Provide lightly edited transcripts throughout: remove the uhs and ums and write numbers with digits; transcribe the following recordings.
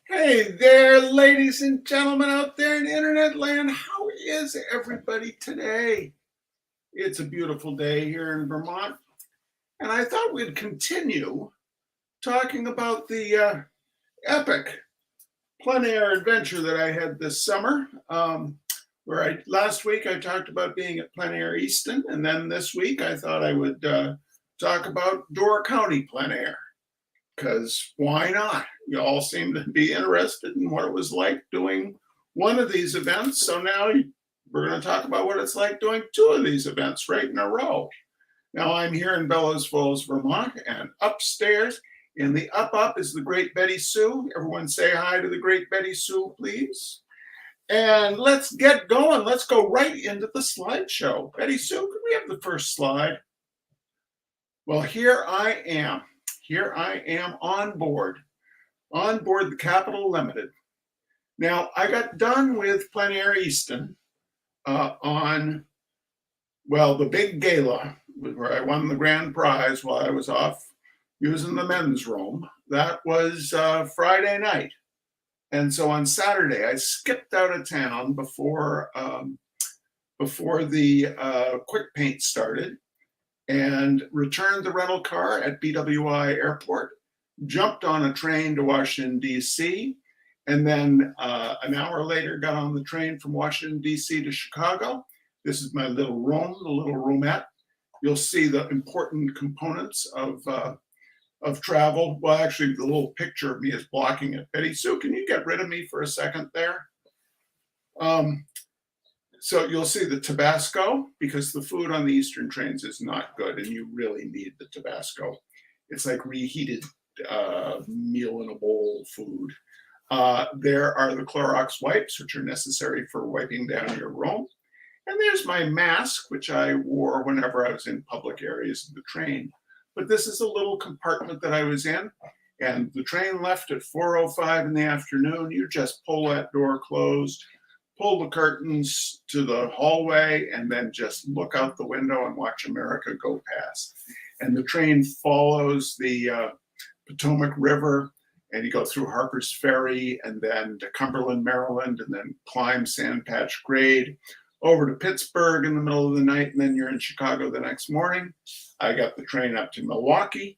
Hey there, ladies and gentlemen out there in internet land. How is everybody today? It's a beautiful day here in Vermont, and I thought we'd continue talking about the epic plein air adventure that I had this summer. Last week I talked about being at Plein Air Easton, and then this week I thought I would talk about Door County plein air. Because why not? You all seem to be interested in what it was like doing one of these events. So now we're going to talk about what it's like doing two of these events right in a row. Now I'm here in Bellows Falls, Vermont, and upstairs in the up is the great Betty Sue. Everyone say hi to the great Betty Sue, please. And let's get going. Let's go right into the slideshow. Betty Sue, could we have the first slide? Well, here I am. Here I am on board the Capital Limited. Now, I got done with Plein Air Easton on, the big gala where I won the grand prize while I was off using the men's room. That was Friday night. And so on Saturday, I skipped out of town before the quick paint started, and returned the rental car at BWI Airport, jumped on a train to Washington, D.C., and then an hour later got on the train from Washington, D.C. to Chicago. This is my little room, the little roomette. You'll see the important components of travel. Well, actually, the little picture of me is blocking it. Betty Sue, can you get rid of me for a second there? So you'll see the Tabasco, because the food on the Eastern trains is not good, and you really need the Tabasco. It's like reheated meal in a bowl food. There are the Clorox wipes, which are necessary for wiping down your room. And there's my mask, which I wore whenever I was in public areas of the train. But this is a little compartment that I was in, and the train left at 4:05 in the afternoon. You just pull that door closed, pull the curtains to the hallway, and then just look out the window and watch America go past. And the train follows the Potomac River, and you go through Harper's Ferry, and then to Cumberland, Maryland, and then climb Sandpatch Grade, over to Pittsburgh in the middle of the night, and then you're in Chicago the next morning. I got the train up to Milwaukee,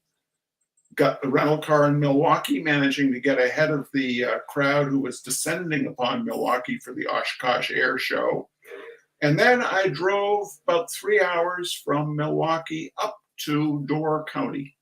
got the rental car in Milwaukee, managing to get ahead of the crowd who was descending upon Milwaukee for the Oshkosh Air Show. And then I drove about 3 hours from Milwaukee up to Door County.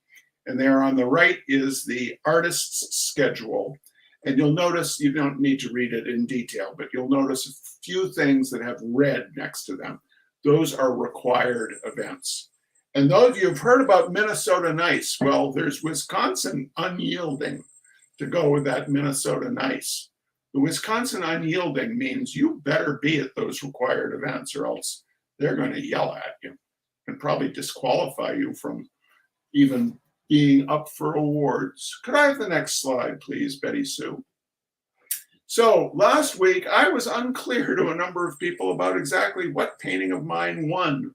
And there on the right is the artist's schedule. And you'll notice, you don't need to read it in detail, but you'll notice a few things that have red next to them. Those are required events. And those of you who've heard about Minnesota Nice, well, there's Wisconsin Unyielding to go with that Minnesota Nice. The Wisconsin Unyielding means you better be at those required events, or else they're going to yell at you and probably disqualify you from even being up for awards. Could I have the next slide, please, Betty Sue? So last week, I was unclear to a number of people about exactly what painting of mine won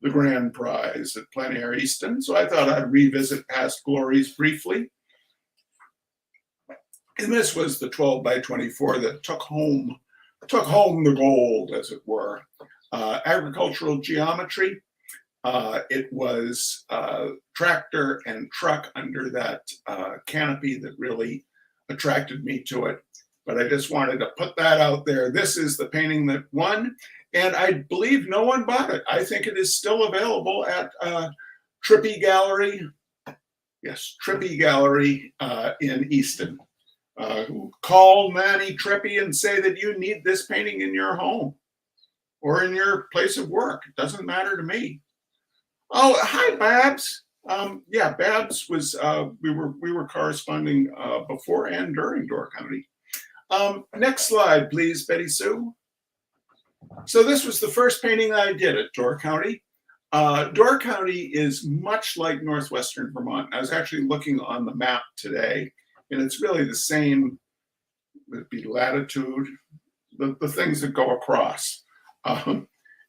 the grand prize at Plein Air Easton. So I thought I'd revisit past glories briefly. And this was the 12 by 24 that took home the gold, as it were. Agricultural geometry. It was tractor and truck under that canopy that really attracted me to it. But I just wanted to put that out there. This is the painting that won, and I believe no one bought it. I think it is still available at Trippy Gallery. Yes, Trippy Gallery in Easton. Call Manny Trippy and say that you need this painting in your home or in your place of work. It doesn't matter to me. Oh, hi, Babs. Yeah, Babs was, we were corresponding before and during Door County. Next slide, please, Betty Sue. So this was the first painting I did at Door County. Door County is much like northwestern Vermont. I was actually looking on the map today, and it's really the same. It'd be latitude, the things that go across.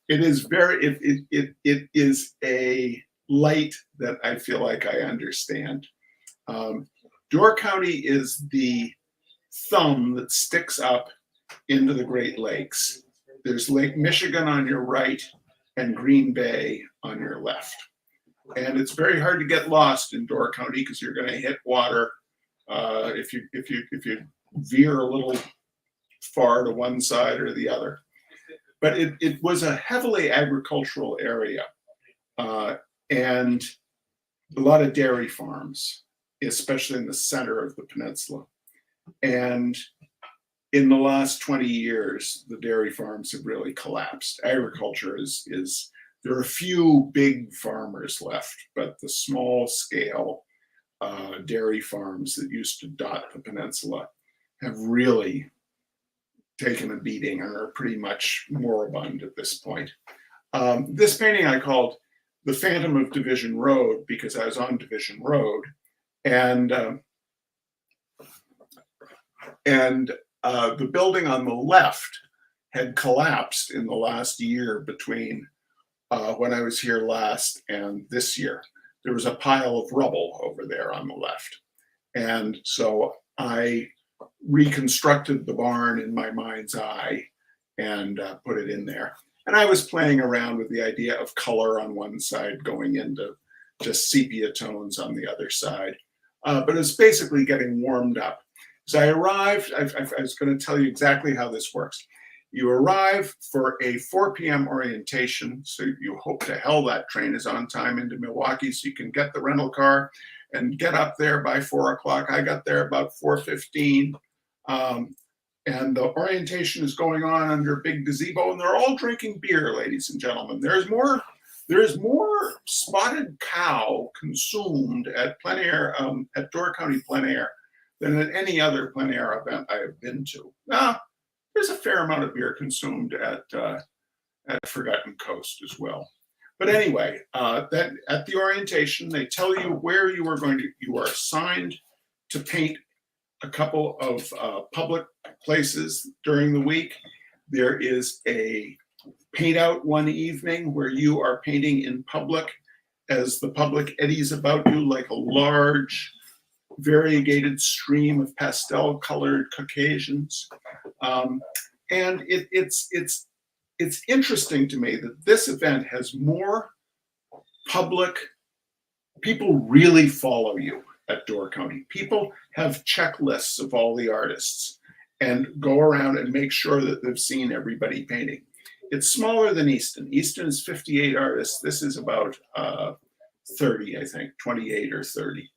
It is it is a light that I feel like I understand. Door County is the thumb that sticks up into the Great Lakes. There's Lake Michigan on your right and Green Bay on your left. And it's very hard to get lost in Door County because you're going to hit water if you veer a little far to one side or the other. But it was a heavily agricultural area and a lot of dairy farms, especially in the center of the peninsula. And in the last 20 years, the dairy farms have really collapsed. Agriculture is there are a few big farmers left, but the small scale dairy farms that used to dot the peninsula have really taken a beating and are pretty much moribund at this point. This painting I called The Phantom of Division Road because I was on Division Road, and the building on the left had collapsed in the last year between when I was here last and this year. There was a pile of rubble over there on the left. And so I reconstructed the barn in my mind's eye and put it in there. And I was playing around with the idea of color on one side going into just sepia tones on the other side. But it's basically getting warmed up. So I arrived, I was going to tell you exactly how this works. You arrive for a 4 p.m. orientation, so you hope to hell that train is on time into Milwaukee so you can get the rental car and get up there by 4 o'clock. I got there about 4:15, and the orientation is going on under a big gazebo, and they're all drinking beer, ladies and gentlemen. There is more spotted cow consumed at Plein Air, at Door County Plein Air than at any other Plein Air event I have been to. There's a fair amount of beer consumed at Forgotten Coast as well. But anyway, that at the orientation, they tell you where you are assigned to paint a couple of public places during the week. There is a paint out one evening where you are painting in public as the public eddies about you like a large variegated stream of pastel colored Caucasians. And it's interesting to me that this event has more public, people really follow you at Door County. People have checklists of all the artists and go around and make sure that they've seen everybody painting. It's smaller than Easton. Easton is 58 artists. This is about 30, I think, 28 or 30.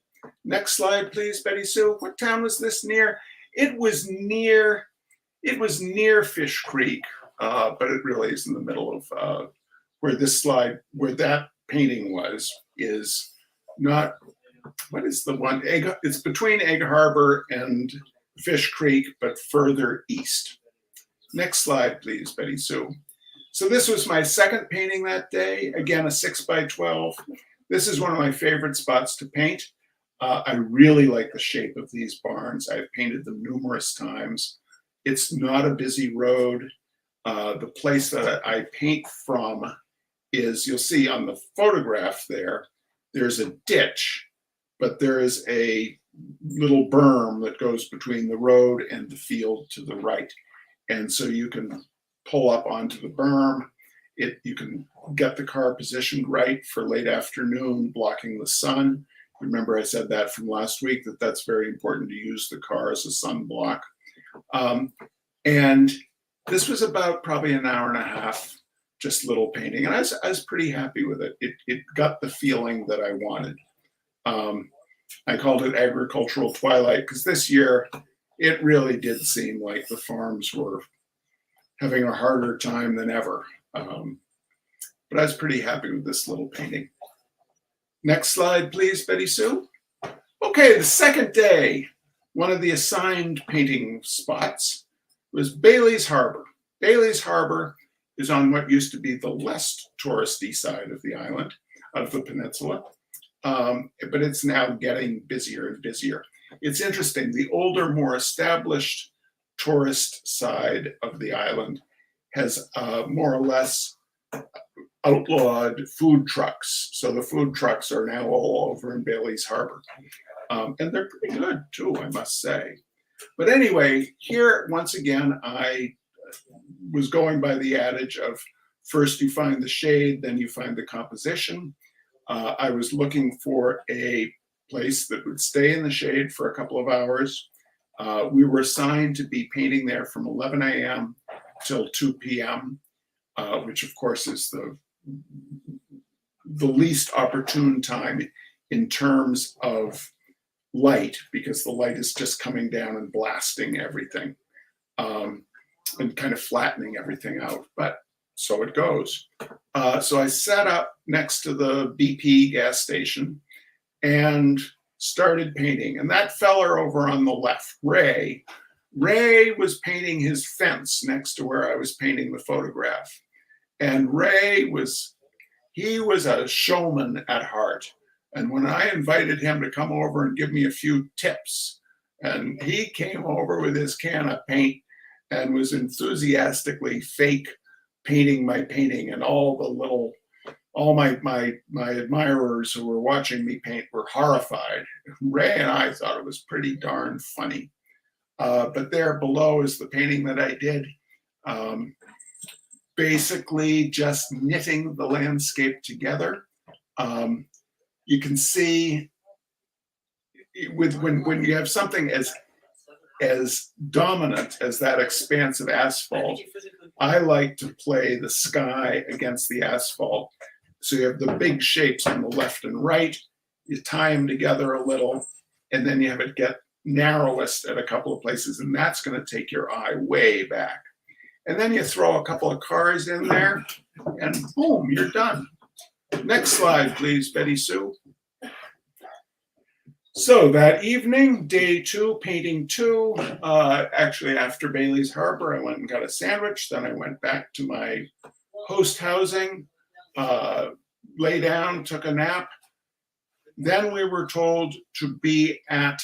Next slide, please, Betty Sue. What town was this near? It was near Fish Creek, but it really is in the middle of where that painting was, is not, what is the one? It's between Egg Harbor and Fish Creek, but further east. Next slide, please, Betty Sue. So this was my second painting that day. Again, a 6x12. This is one of my favorite spots to paint. I really like the shape of these barns. I've painted them numerous times. It's not a busy road. The place that I paint from is, you'll see on the photograph there, there's a ditch, but there is a little berm that goes between the road and the field to the right. And so you can pull up onto the berm. You can get the car positioned right for late afternoon, blocking the sun. Remember I said that from last week, that's very important to use the car as a sunblock. And this was about probably an hour and a half, just little painting. And I was pretty happy with it. It got the feeling that I wanted. I called it Agricultural Twilight because this year it really did seem like the farms were having a harder time than ever. But I was pretty happy with this little painting. Next slide, please, Betty Sue. Okay, the second day, one of the assigned painting spots was Bailey's Harbor. Bailey's Harbor is on what used to be the less touristy side of the island, of the peninsula, but it's now getting busier and busier. It's interesting, the older, more established tourist side of the island has more or less outlawed food trucks. So the food trucks are now all over in Bailey's Harbor. And they're pretty good too, I must say. But anyway, here, once again, I was going by the adage of first you find the shade, then you find the composition. I was looking for a place that would stay in the shade for a couple of hours. We were assigned to be painting there from 11 a.m. till 2 p.m., which of course is the least opportune time in terms of light, because the light is just coming down and blasting everything, and kind of flattening everything out. But so it goes. So I sat up next to the BP gas station and started painting. And that feller over on the left, Ray was painting his fence next to where I was painting the photograph. And Ray was a showman at heart. And when I invited him to come over and give me a few tips, and he came over with his can of paint and was enthusiastically fake painting my painting, and all my admirers who were watching me paint were horrified. Ray and I thought it was pretty darn funny. But there below is the painting that I did. Basically just knitting the landscape together. You can see when you have something as dominant as that expanse of asphalt, I like to play the sky against the asphalt. So you have the big shapes on the left and right, you tie them together a little, and then you have it get narrowest at a couple of places, and that's going to take your eye way back. And then you throw a couple of cars in there, and boom, you're done. Next slide, please, Betty Sue. So that evening, day 2, painting 2, actually after Bailey's Harbor, I went and got a sandwich. Then I went back to my host housing, lay down, took a nap. Then we were told to be at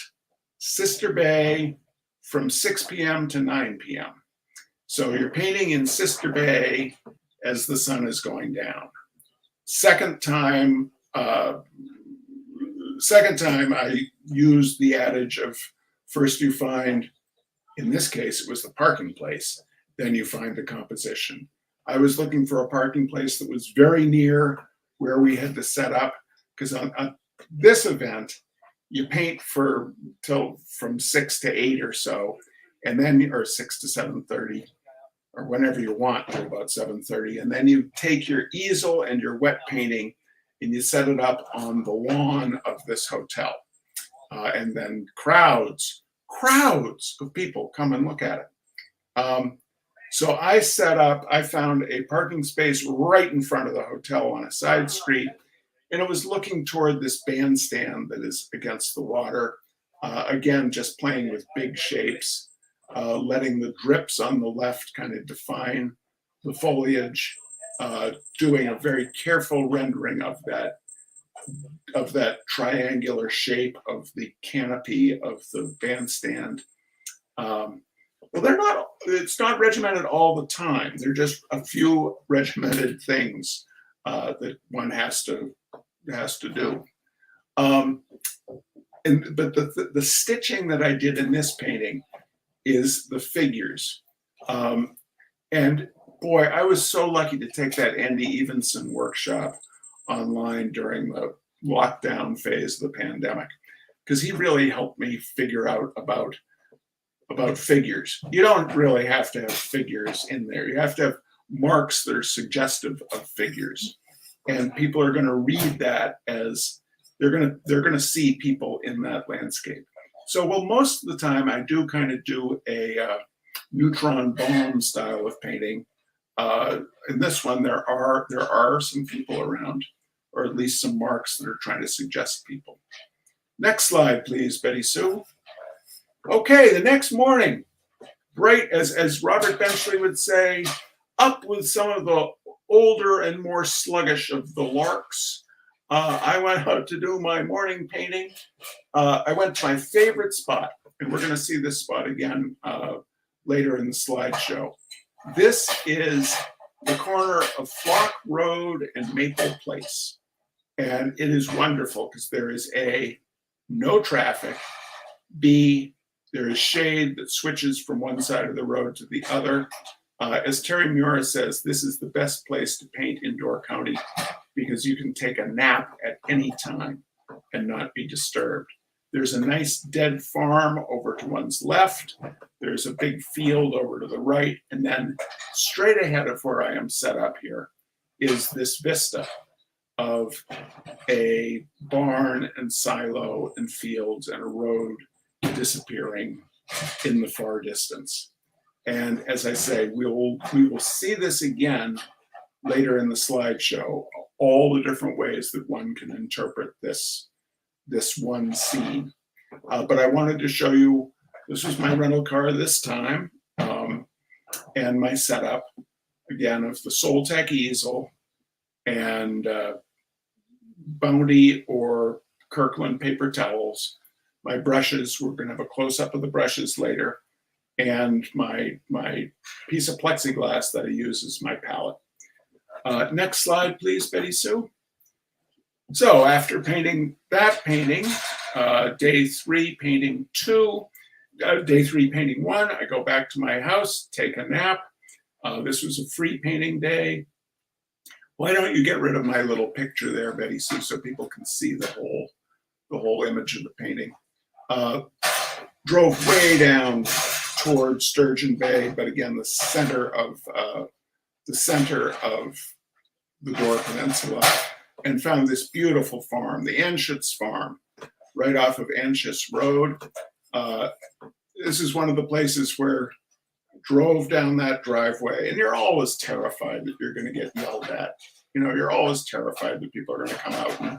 Sister Bay from 6 p.m. to 9 p.m. So you're painting in Sister Bay as the sun is going down. Second time I used the adage of first you find, in this case, it was the parking place, then you find the composition. I was looking for a parking place that was very near where we had to set up, because on this event, you paint from 6 to 8 or so, and then, or 6 to 7:30, or whenever you want, to about 7:30, and then you take your easel and your wet painting and you set it up on the lawn of this hotel. And then crowds of people come and look at it. So I found a parking space right in front of the hotel on a side street, and it was looking toward this bandstand that is against the water. Again, just playing with big shapes, letting the drips on the left kind of define the foliage, doing a very careful rendering of that triangular shape of the canopy of the bandstand. Well, it's not regimented all the time. They're just a few regimented things that one has to do. But the stitching that I did in this painting is the figures. And boy, I was so lucky to take that Andy Evenson workshop online during the lockdown phase of the pandemic, because he really helped me figure out about figures. You don't really have to have figures in there. You have to have marks that are suggestive of figures. And people are going to read that as they're going to see people in that landscape. So, well, most of the time I do kind of do a neutron bomb style of painting. In this one, there are some people around, or at least some marks that are trying to suggest people. Next slide, please, Betty Sue. Okay, the next morning, bright as Robert Benchley would say, up with some of the older and more sluggish of the larks. I went out to do my morning painting. I went to my favorite spot, and we're going to see this spot again later in the slideshow. This is the corner of Flock Road and Maple Place. And it is wonderful because there is A, no traffic, B, There is shade that switches from one side of the road to the other. As Terry Mura says, this is the best place to paint in Door County because you can take a nap at any time and not be disturbed. There's a nice dead farm over to one's left. There's a big field over to the right. And then straight ahead of where I am set up here is this vista of a barn and silo and fields and a road disappearing in the far distance. And as I say, we will see this again later in the slideshow, all the different ways that one can interpret this one scene. But I wanted to show you, this was my rental car this time, and my setup, again, of the Soltech easel and Bounty or Kirkland paper towels. My brushes, we're going to have a close-up of the brushes later, and my piece of plexiglass that I use as my palette. Next slide, please, Betty Sue. So after painting that painting, day 3 painting 2, day 3 painting 1, I go back to my house, take a nap. This was a free painting day. Why don't you get rid of my little picture there, Betty Sue, so people can see the whole image of the painting. Drove way down toward Sturgeon Bay, but again, the center of the Door Peninsula, and found this beautiful farm, the Anschutz farm, right off of Anschutz Road. This is one of the places where I drove down that driveway, and you're always terrified that you're going to get yelled at. You know, you're always terrified that people are going to come out and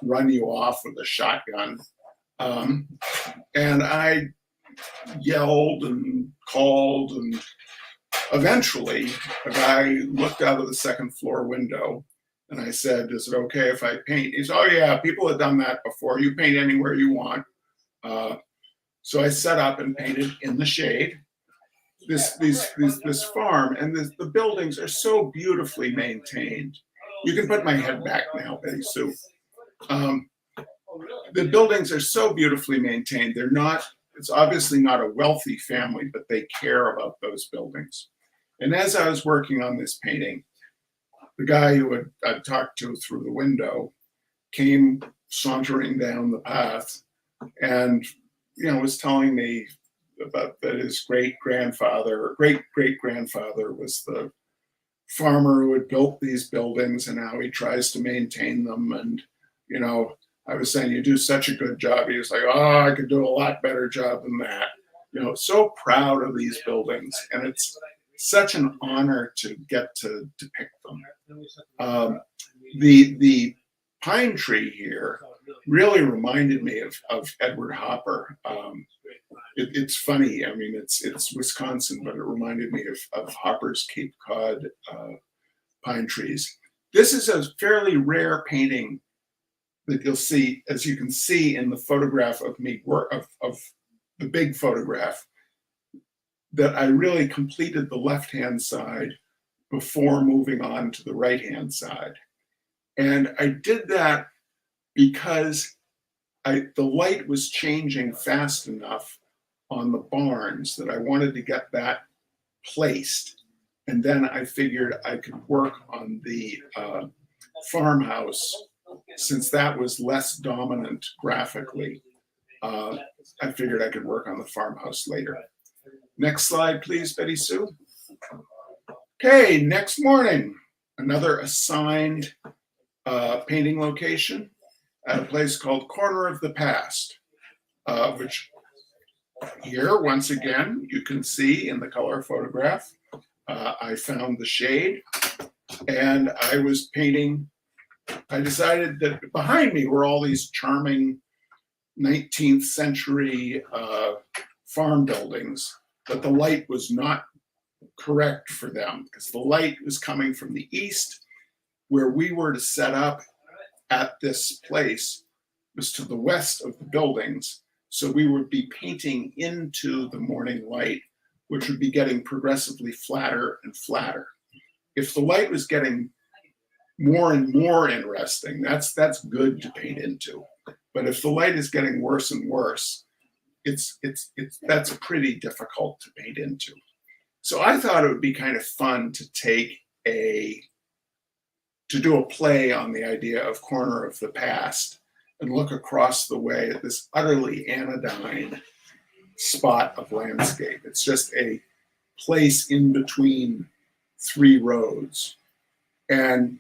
run you off with a shotgun. And I yelled and called, and eventually a guy looked out of the second floor window, and I said, "Is it okay if I paint?" He said, "Oh yeah, people have done that before. You paint anywhere you want." So I set up and painted in the shade. This farm, and the buildings are so beautifully maintained. You can put my head back now, Betty Sue. The buildings are so beautifully maintained. They're not, it's obviously not a wealthy family, but they care about those buildings. And as I was working on this painting, the guy who I'd talked to through the window came sauntering down the path and, you know, was telling me about that his great-great-grandfather was the farmer who had built these buildings, and now he tries to maintain them. And, you know, I was saying, "You do such a good job." He was like, "Oh, I could do a lot better job than that." You know, so proud of these buildings, and it's such an honor to get to depict them. The pine tree here really reminded me of Edward Hopper. It's funny. I mean, it's Wisconsin, but it reminded me of Hopper's Cape Cod pine trees. This is a fairly rare painting that you'll see, as you can see in the photograph of me, of the big photograph, that I really completed the left-hand side before moving on to the right-hand side. And I did that because the light was changing fast enough on the barns that I wanted to get that placed. And then I figured I could work on the farmhouse, since that was less dominant graphically. I figured I could work on the farmhouse later. Next slide, please, Betty Sue. Okay, next morning, another assigned painting location at a place called Corner of the Past, which here, once again, you can see in the color photograph. I found the shade, and I was painting. I decided that behind me were all these charming 19th century farm buildings, but the light was not correct for them because the light was coming from the east. Where we were to set up at this place was to the west of the buildings. So we would be painting into the morning light, which would be getting progressively flatter and flatter. If the light was getting more and more interesting, that's good to paint into. But if the light is getting worse and worse, that's pretty difficult to paint into. So I thought it would be kind of fun to do a play on the idea of corner of the past and look across the way at this utterly anodyne spot of landscape. It's just a place in between three roads. And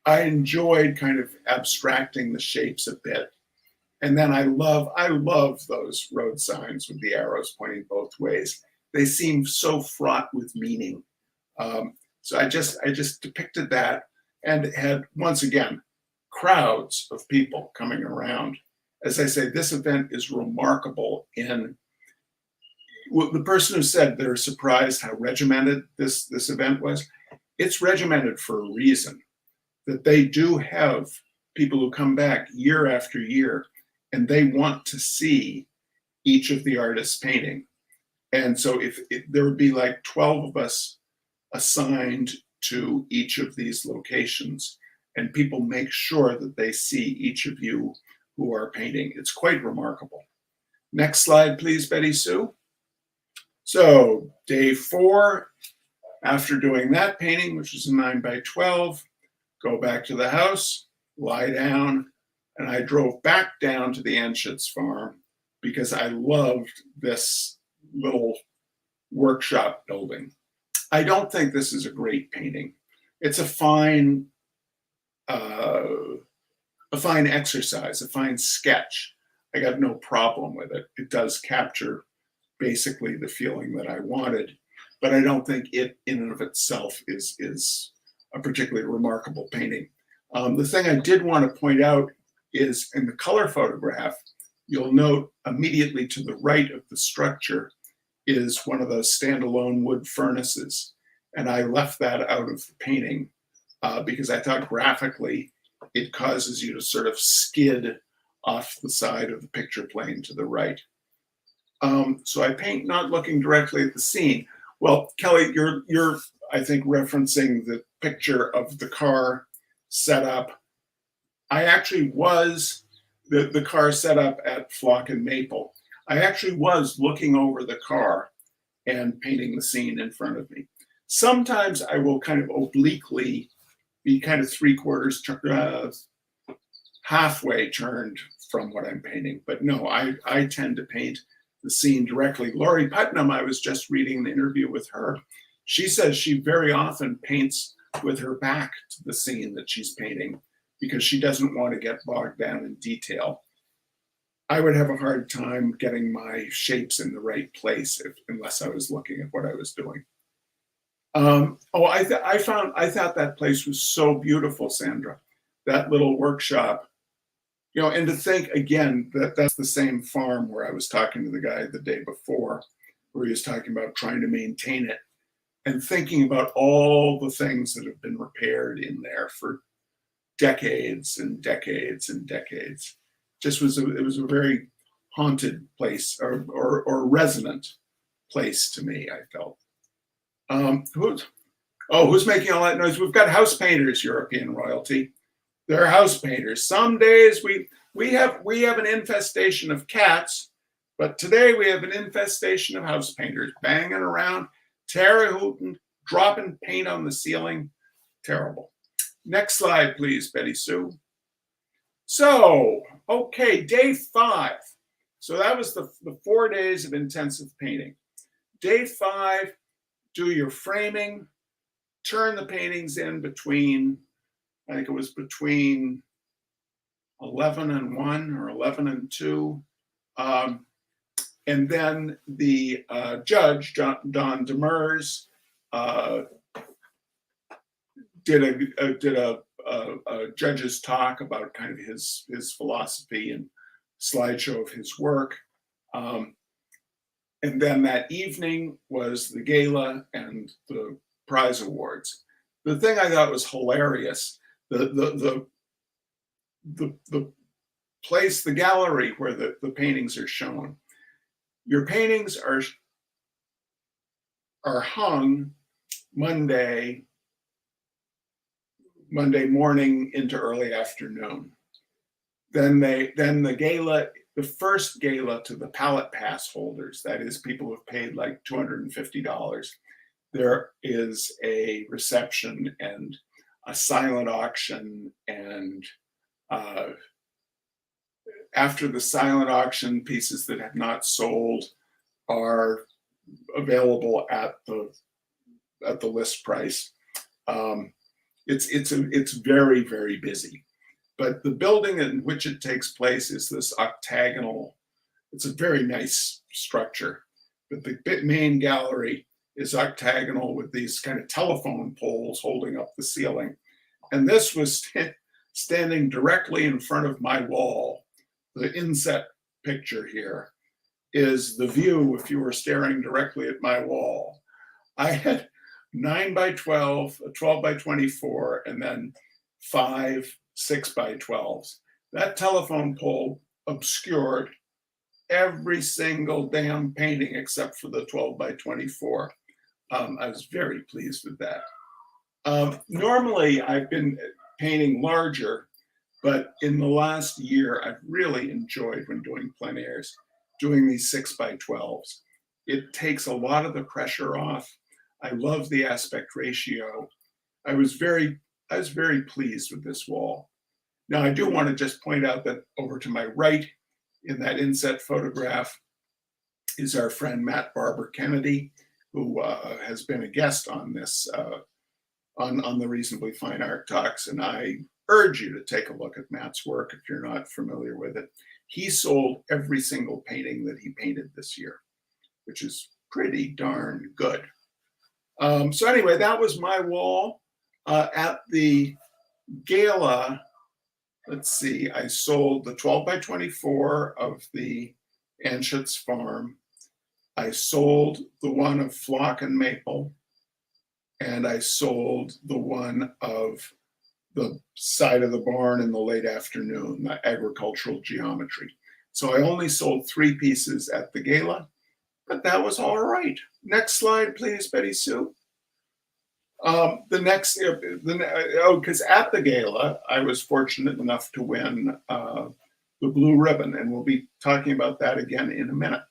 I enjoyed kind of abstracting the shapes a bit. And then I love those road signs with the arrows pointing both ways. They seem so fraught with meaning. So I just depicted that and had, once again, crowds of people coming around. As I say, this event is remarkable in, well, the person who said they're surprised how regimented this event was, it's regimented for a reason, that they do have people who come back year after year and they want to see each of the artists painting. And so if there would be like 12 of us assigned to each of these locations, and people make sure that they see each of you who are painting. It's quite remarkable. Next slide, please, Betty Sue. So day 4, after doing that painting, which is a 9x12, go back to the house, lie down, and I drove back down to the Anschutz farm because I loved this little workshop building. I don't think this is a great painting. It's a fine exercise, a fine sketch. I got no problem with it. It does capture basically the feeling that I wanted, but I don't think it in and of itself is a particularly remarkable painting. The thing I did want to point out is in the color photograph, you'll note immediately to the right of the structure is one of those standalone wood furnaces. And I left that out of the painting because I thought graphically it causes you to sort of skid off the side of the picture plane to the right. So I paint not looking directly at the scene. Well, Kelly, you're I think referencing the picture of the car set up. I actually was the car set up at Flock and Maple. I actually was looking over the car and painting the scene in front of me. Sometimes I will kind of obliquely be kind of halfway turned from what I'm painting. But no, I tend to paint the scene directly. Laurie Putnam, I was just reading an interview with her. She says she very often paints with her back to the scene that she's painting because she doesn't want to get bogged down in detail. I would have a hard time getting my shapes in the right place unless I was looking at what I was doing. I thought that place was so beautiful, Sandra, that little workshop, you know, and to think again that that's the same farm where I was talking to the guy the day before, where he was talking about trying to maintain it and thinking about all the things that have been repaired in there for decades and decades and decades. It was a very haunted place or resonant place to me, I felt. Who's making all that noise? We've got house painters, European royalty. They're house painters. Some days we have an infestation of cats, but today we have an infestation of house painters banging around, terra-hooting, dropping paint on the ceiling. Terrible. Next slide, please, Betty Sue. So, okay, day 5. So that was the 4 days of intensive painting. Day 5, do your framing, turn the paintings in between, I think it was between 11 and 1 or 11 and 2. And then the judge, Don Demers, did a judge's talk about kind of his philosophy and slideshow of his work. And then that evening was the gala and the prize awards. The thing I thought was hilarious, the place, the gallery where the paintings are shown. Your paintings are hung Monday morning into early afternoon. Then the gala the first gala to the pallet pass holders, that is, people who have paid like $250, there is a reception and a silent auction. And after the silent auction, pieces that have not sold are available at the list price. It's very, very busy. But the building in which it takes place is this octagonal. It's a very nice structure, but the main gallery is octagonal with these kind of telephone poles holding up the ceiling. And this was standing directly in front of my wall. The inset picture here is the view if you were staring directly at my wall. I had 9 by 12, 12 by 24, and then 5 6 by 12s. That telephone pole obscured every single damn painting except for the 12 by 24. I was very pleased with that. Normally, I've been painting larger, but in the last year, I've really enjoyed, when doing plein airs, doing these 6 by 12s. It takes a lot of the pressure off. I love the aspect ratio. I was very pleased with this wall. Now, I do want to just point out that over to my right in that inset photograph is our friend Matt Barber Kennedy, who has been a guest on this, on the Reasonably Fine Art Talks. And I urge you to take a look at Matt's work if you're not familiar with it. He sold every single painting that he painted this year, which is pretty darn good. So anyway, that was my wall. At the gala, let's see, I sold the 12 by 24 of the Anschutz Farm. I sold the one of Flock and Maple. And I sold the one of the side of the barn in the late afternoon, the agricultural geometry. So I only sold 3 pieces at the gala, but that was all right. Next slide, please, Betty Sue. Because at the gala, I was fortunate enough to win the blue ribbon, and we'll be talking about that again in a minute.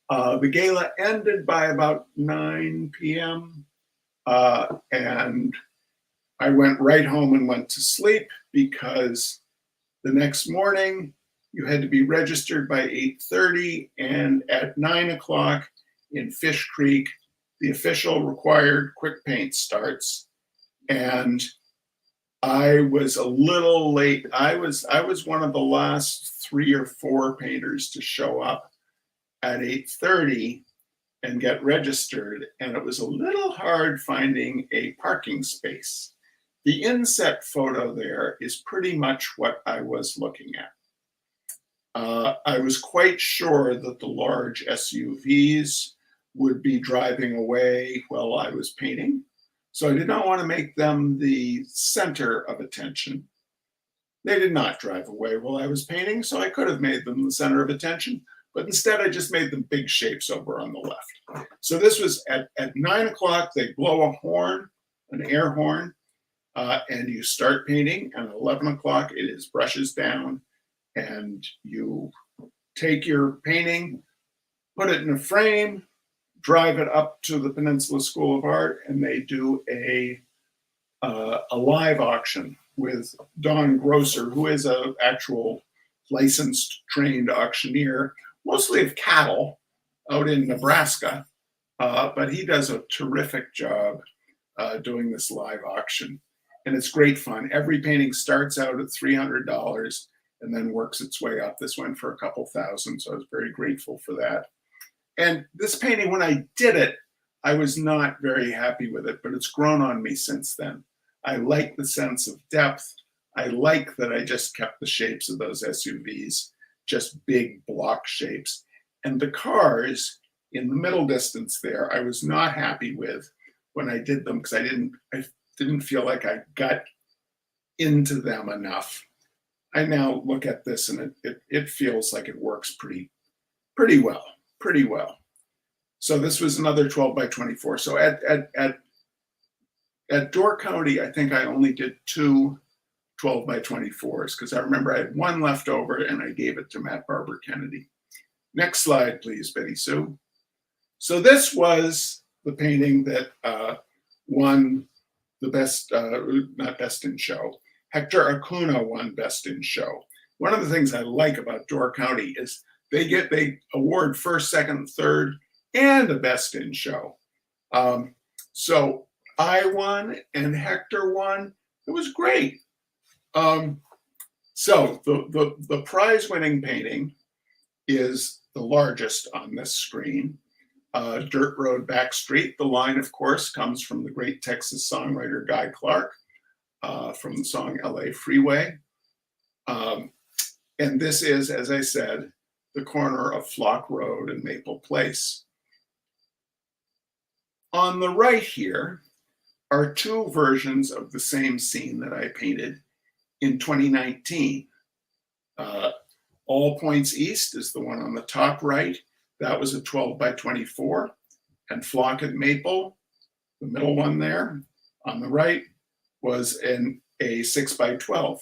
The gala ended by about 9 p.m. And I went right home and went to sleep, because the next morning you had to be registered by 8:30, and at 9 o'clock in Fish Creek, the official required quick paint starts. And I was a little late. I was one of the last 3 or 4 painters to show up at 8:30 and get registered, and it was a little hard finding a parking space. The inset photo there is pretty much what I was looking at. I was quite sure that the large SUVs would be driving away while I was painting, so I did not want to make them the center of attention. They did not drive away while I was painting, so I could have made them the center of attention, but instead I just made them big shapes over on the left. So this was at 9 o'clock, they blow a horn, an air horn, and you start painting, and at 11 o'clock it is brushes down, and you take your painting, put it in a frame, drive it up to the Peninsula School of Art, and they do a live auction with Don Grosser, who is an actual licensed, trained auctioneer, mostly of cattle out in Nebraska, but he does a terrific job doing this live auction. And it's great fun. Every painting starts out at $300 and then works its way up. This went for a couple thousand, so I was very grateful for that. And this painting, when I did it, I was not very happy with it, but it's grown on me since then. I like the sense of depth. I like that I just kept the shapes of those SUVs, just big block shapes. And the cars in the middle distance there, I was not happy with when I did them, because I didn't feel like I got into them enough. I now look at this and it feels like it works pretty well. So this was another 12 by 24. So at Door County, I think I only did 2 12 by 24s, because I remember I had one left over and I gave it to Matt Barber Kennedy. Next slide, please, Betty Sue. So this was the painting that won the best, not best in show. Hector Acuna won best in show. One of the things I like about Door County is they award first, second, third, and a best in show. So I won and Hector won. It was great. So the prize-winning painting is the largest on this screen. Dirt Road Backstreet. The line, of course, comes from the great Texas songwriter Guy Clark from the song LA Freeway. And this is, as I said, the corner of Flock Road and Maple Place. On the right here are two versions of the same scene that I painted in 2019. All Points East is the one on the top right. That was a 12 by 24. And Flock and Maple, the middle one there on the right, was a 6 by 12.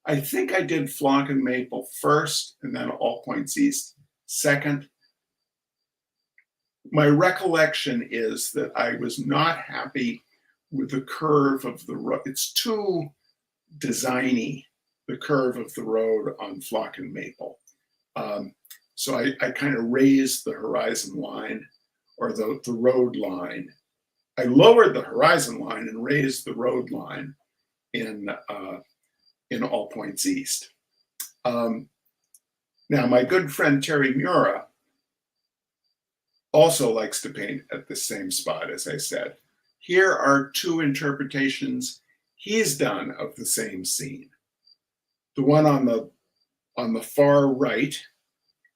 I think I did Flock and Maple first and then All Points East second. My recollection is that I was not happy with the curve of the road. It's too designy, the curve of the road on Flock and Maple. So I kind of raised the horizon line, or the road line. I lowered the horizon line and raised the road line in All Points East. Now, my good friend Terry Mura also likes to paint at the same spot, as I said. Here are two interpretations he's done of the same scene. The one on the far right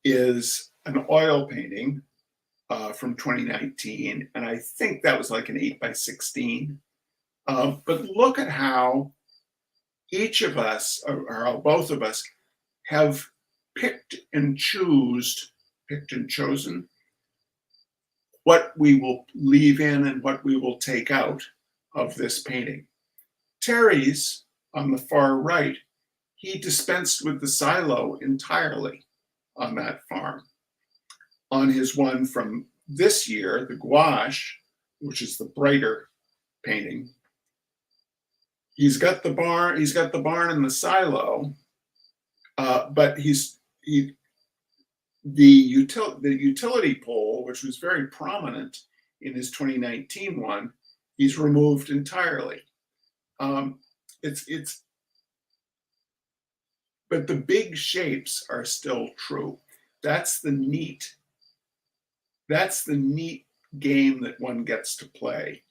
is an oil painting from 2019, and I think that was like an 8 by 16. But look at how each of us, or how both of us, have picked and chosen what we will leave in and what we will take out of this painting. Terry's on the far right, he dispensed with the silo entirely on that farm. On his one from this year, the gouache, which is the brighter painting, he's got the barn and the silo, but the utility pole, which was very prominent in his 2019 one, he's removed entirely. But the big shapes are still true. That's the neat game that one gets to play.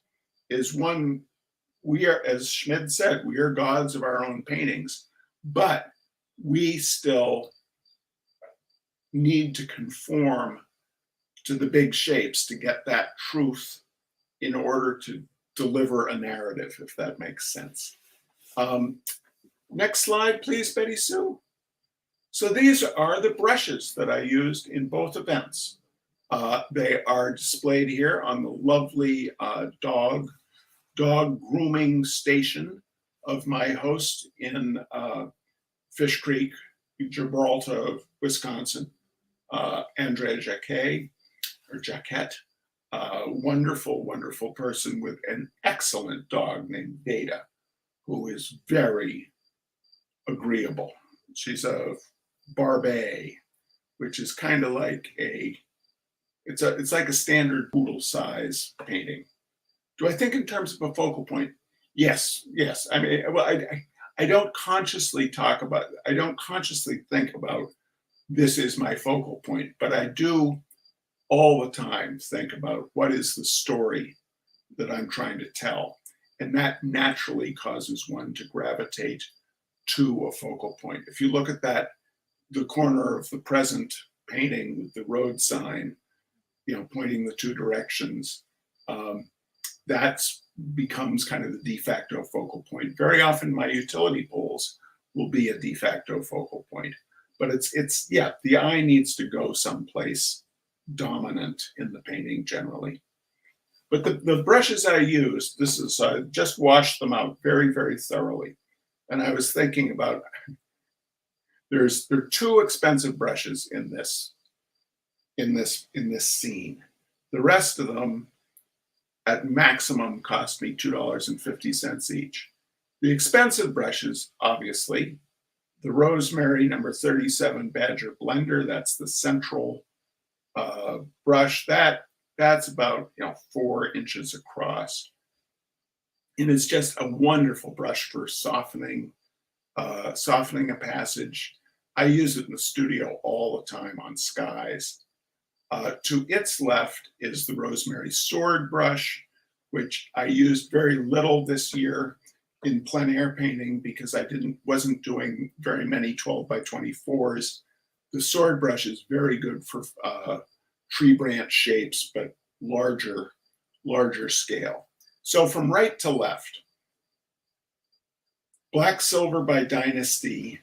We are, as Schmid said, we are gods of our own paintings, but we still need to conform to the big shapes to get that truth in order to deliver a narrative, if that makes sense. Next slide, please, Betty Sue. So these are the brushes that I used in both events. They are displayed here on the lovely dog grooming station of my host in Fish Creek, Gibraltar, Wisconsin, Andrea Jacquet, wonderful, wonderful person with an excellent dog named Beta, who is very agreeable. She's a Barbet, which is kind of like it's like a standard poodle size painting. Do I think in terms of a focal point? Yes. I mean, well, I don't consciously think about this is my focal point, but I do all the time think about what is the story that I'm trying to tell. And that naturally causes one to gravitate to a focal point. If you look at the corner of the present painting with the road sign, pointing the two directions, that becomes kind of the de facto focal point. Very often my utility poles will be a de facto focal point, but the eye needs to go someplace dominant in the painting generally. But the brushes I used, I just washed them out very, very thoroughly. And I was thinking about, there are two expensive brushes in this scene. The rest of them at maximum cost me $2.50 each. The expensive brushes, obviously, the Rosemary number 37 Badger Blender, that's the central brush. That's about 4 inches across. And it's just a wonderful brush for softening a passage. I use it in the studio all the time on skies. To its left is the Rosemary Sword brush, which I used very little this year in plein air painting because I wasn't doing very many 12 by 24s. The sword brush is very good for tree branch shapes, but larger scale. So from right to left, Black Silver by Dynasty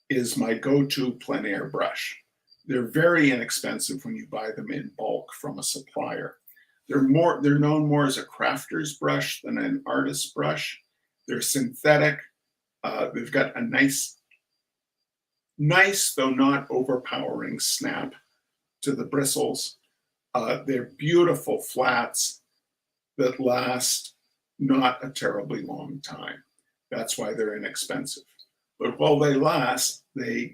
is my go-to plein air brush. They're very inexpensive when you buy them in bulk from a supplier. They're known more as a crafter's brush than an artist's brush. They're synthetic. They've got a nice though not overpowering snap to the bristles. They're beautiful flats that last not a terribly long time. That's why they're inexpensive. But while they last, they're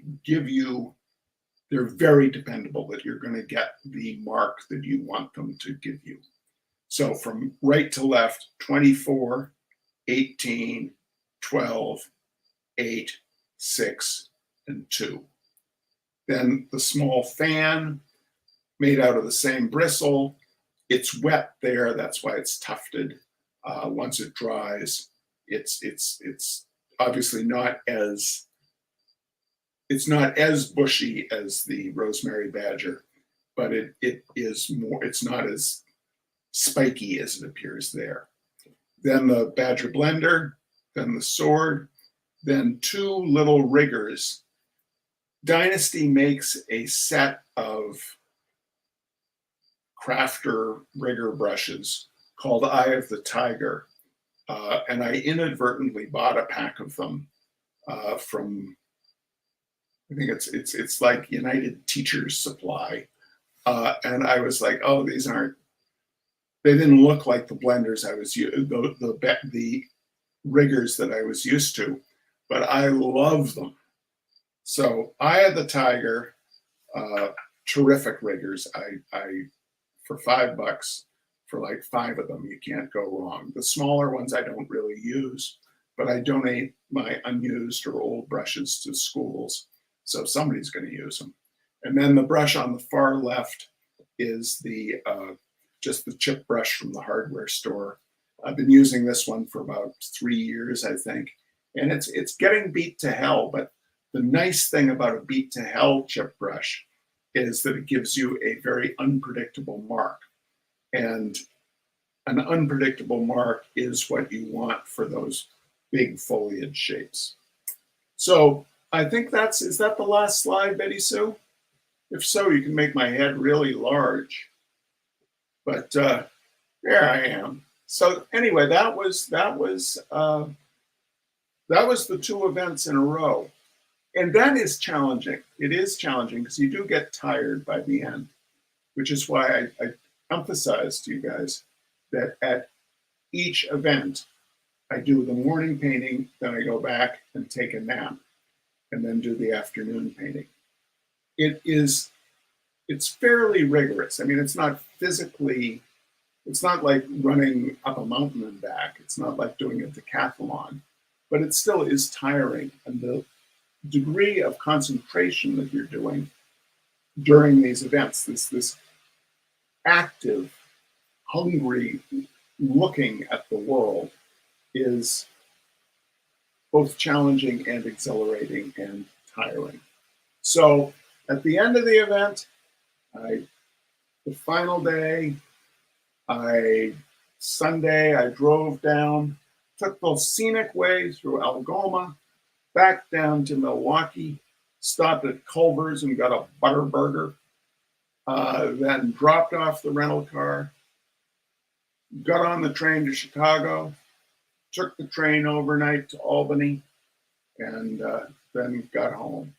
very dependable that you're going to get the mark that you want them to give you. So from right to left, 24, 18, 12, 8, 6, and 2. Then the small fan made out of the same bristle. It's wet there, that's why it's tufted. Once it dries, it's obviously not as bushy as the Rosemary Badger, but it is more. It's not as spiky as it appears there. Then the Badger Blender, then the sword, then 2 little riggers. Dynasty makes a set of crafter rigger brushes called Eye of the Tiger, and I inadvertently bought a pack of them from, I think it's like United Teachers Supply, and I was like, oh, they didn't look like the blenders I was the riggers that I was used to, but I love them. So Eye of the Tiger, terrific riggers. I for $5 for like 5 of them, you can't go wrong. The smaller ones I don't really use, but I donate my unused or old brushes to schools, so somebody's going to use them. And then the brush on the far left is just the chip brush from the hardware store. I've been using this one for about 3 years, I think, and it's getting beat to hell. But the nice thing about a beat to hell chip brush is that it gives you a very unpredictable mark. And an unpredictable mark is what you want for those big foliage shapes. So I think is that the last slide, Betty Sue? If so, you can make my head really large. But there I am. So anyway, that was the 2 events in a row. And that is challenging. It is challenging because you do get tired by the end, which is why I emphasize to you guys that at each event, I do the morning painting, then I go back and take a nap, and then do the afternoon painting. It's fairly rigorous. I mean, it's not like running up a mountain and back. It's not like doing a decathlon, but it still is tiring. And the degree of concentration that you're doing during these events, this active, hungry looking at the world, is both challenging and exhilarating and tiring. So at the end of the event, the final day, Sunday, I drove down, took the scenic way through Algoma, back down to Milwaukee, stopped at Culver's and got a butter burger, then dropped off the rental car, got on the train to Chicago, took the train overnight to Albany, and then got home.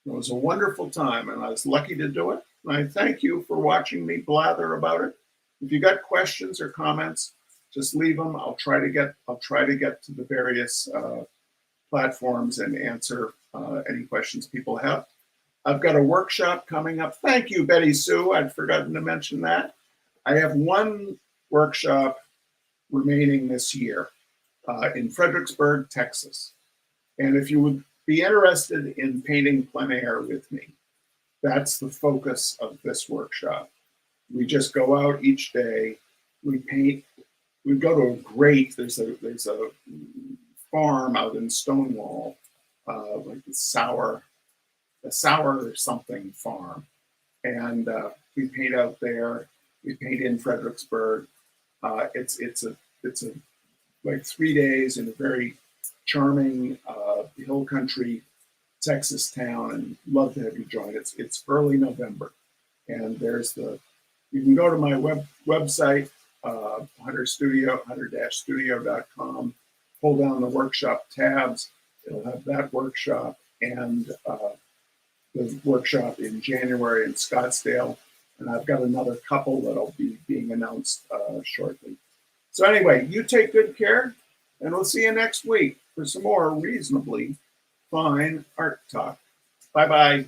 It was a wonderful time, and I was lucky to do it. And I thank you for watching me blather about it. If you got questions or comments, just leave them. I'll try to get to the various platforms and answer any questions people have. I've got a workshop coming up. Thank you, Betty Sue. I'd forgotten to mention that. I have one workshop remaining this year in Fredericksburg, Texas. And if you would be interested in painting plein air with me, that's the focus of this workshop. We just go out each day, we paint, we go to a great, there's a farm out in Stonewall, like the sour something farm. And we paint out there, we paint in Fredericksburg. It's like 3 days in a very charming hill country Texas town, and love to have you join. It's early November, and you can go to my website, hunter-studio.com, pull down the workshop tabs. It'll have that workshop and the workshop in January in Scottsdale, and I've got another couple that'll be being announced shortly. So anyway, you take good care, and we'll see you next week for some more reasonably fine art talk. Bye-bye.